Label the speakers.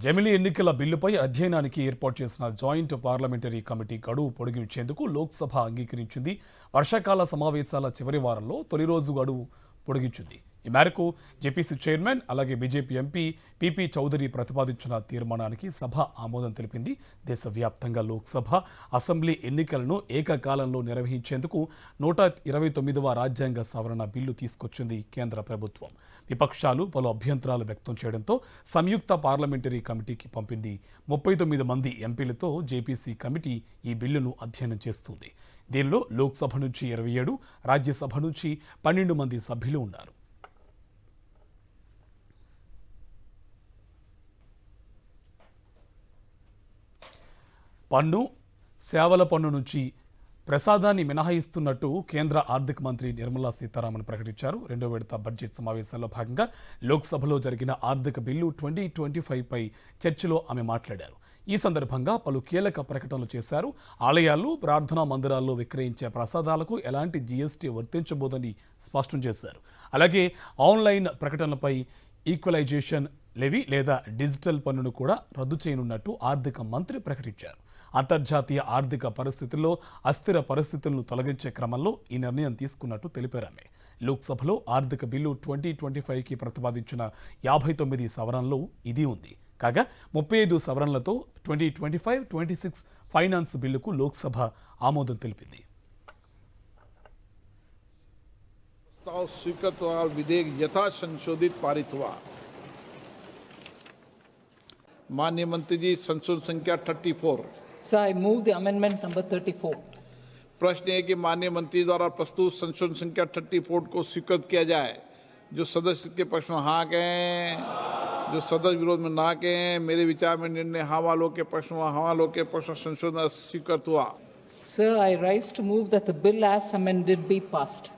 Speaker 1: జమిలీ ఎన్నికల బిల్లుపై అధ్యయనానికి ఏర్పాటు చేసిన జాయింట్ పార్లమెంటరీ కమిటీ గడువు పొడిగించేందుకు లోక్సభ అంగీకరించింది. వర్షాకాల సమావేశాల చివరి వారంలో తొలి రోజు గడువు పొడిగించింది. ఈ మేరకు జేపీసీ చైర్మన్ అలాగే బీజేపీ ఎంపీ పీపీ చౌదరి ప్రతిపాదించిన తీర్మానానికి సభ ఆమోదం తెలిపింది. దేశవ్యాప్తంగా లోక్సభ, అసెంబ్లీ ఎన్నికలను ఏకకాలంలో నిర్వహించేందుకు 129వ రాజ్యాంగ సవరణ బిల్లు తీసుకొచ్చింది కేంద్ర ప్రభుత్వం. విపక్షాలు పలు అభ్యంతరాలు వ్యక్తం చేయడంతో సంయుక్త పార్లమెంటరీ కమిటీకి పంపింది. 39 మంది ఎంపీలతో జేపీసీ కమిటీ ఈ బిల్లును అధ్యయనం చేస్తుంది. దీనిలో లోక్సభ నుంచి 27, రాజ్యసభ నుంచి 12 మంది సభ్యులు ఉన్నారు. పన్ను, సేవల పన్ను నుంచి ప్రసాదాన్ని మినహాయిస్తున్నట్టు కేంద్ర ఆర్థిక మంత్రి నిర్మలా సీతారామన్ ప్రకటించారు. రెండో విడత బడ్జెట్ సమావేశాల్లో భాగంగా లోక్సభలో జరిగిన ఆర్థిక బిల్లు 2025పై చర్చలో ఆమె మాట్లాడారు. ఈ సందర్భంగా పలు కీలక ప్రకటనలు చేశారు. ఆలయాలు, ప్రార్థనా మందిరాల్లో విక్రయించే ప్రసాదాలకు ఎలాంటి జీఎస్టీ వర్తించబోదని స్పష్టం చేశారు. అలాగే ఆన్లైన్ ప్రకటనలపై ఈక్వలైజేషన్ లెవీ లేదా డిజిటల్ పన్నును కూడా రద్దు చేయనున్నట్టు ఆర్థిక మంత్రి ప్రకటించారు. అంతర్జాతీయ ఆర్థిక పరిస్థితుల్లో అస్థిర పరిస్థితులను తొలగించే క్రమంలో ఈ నిర్ణయం తీసుకున్నట్టు తెలిపారామె. లోక్సభలో ఆర్థిక బిల్లు 2025కి ప్రతిపాదించిన 59 సవరణలో ఇది ఉంది. కాగా 35 సవరణలతో 2025-26 ఫైనాన్స్ బిల్లుకు లోక్సభ ఆమోదం తెలిపింది.
Speaker 2: स्वीकृत हुआ और विधेयक यथा संशोधित पारित हुआ। माननीय मंत्री जी, संशोधन संख्या 34।
Speaker 3: Sir, I move the amendment number 34.
Speaker 2: प्रश्न है कि माननीय मंत्री द्वारा प्रस्तुत संशोधन संख्या 34 को स्वीकृत किया जाए। जो सदस्य के पक्ष में हाँ कहें, जो सदस्य विरोध में ना कहें। मेरे विचार में निर्णय हाँ वालों के पक्ष में, हाँ वालों के पक्ष में संशोधन स्वीकृत हुआ।
Speaker 3: Sir, I rise to move that the bill as amended be passed.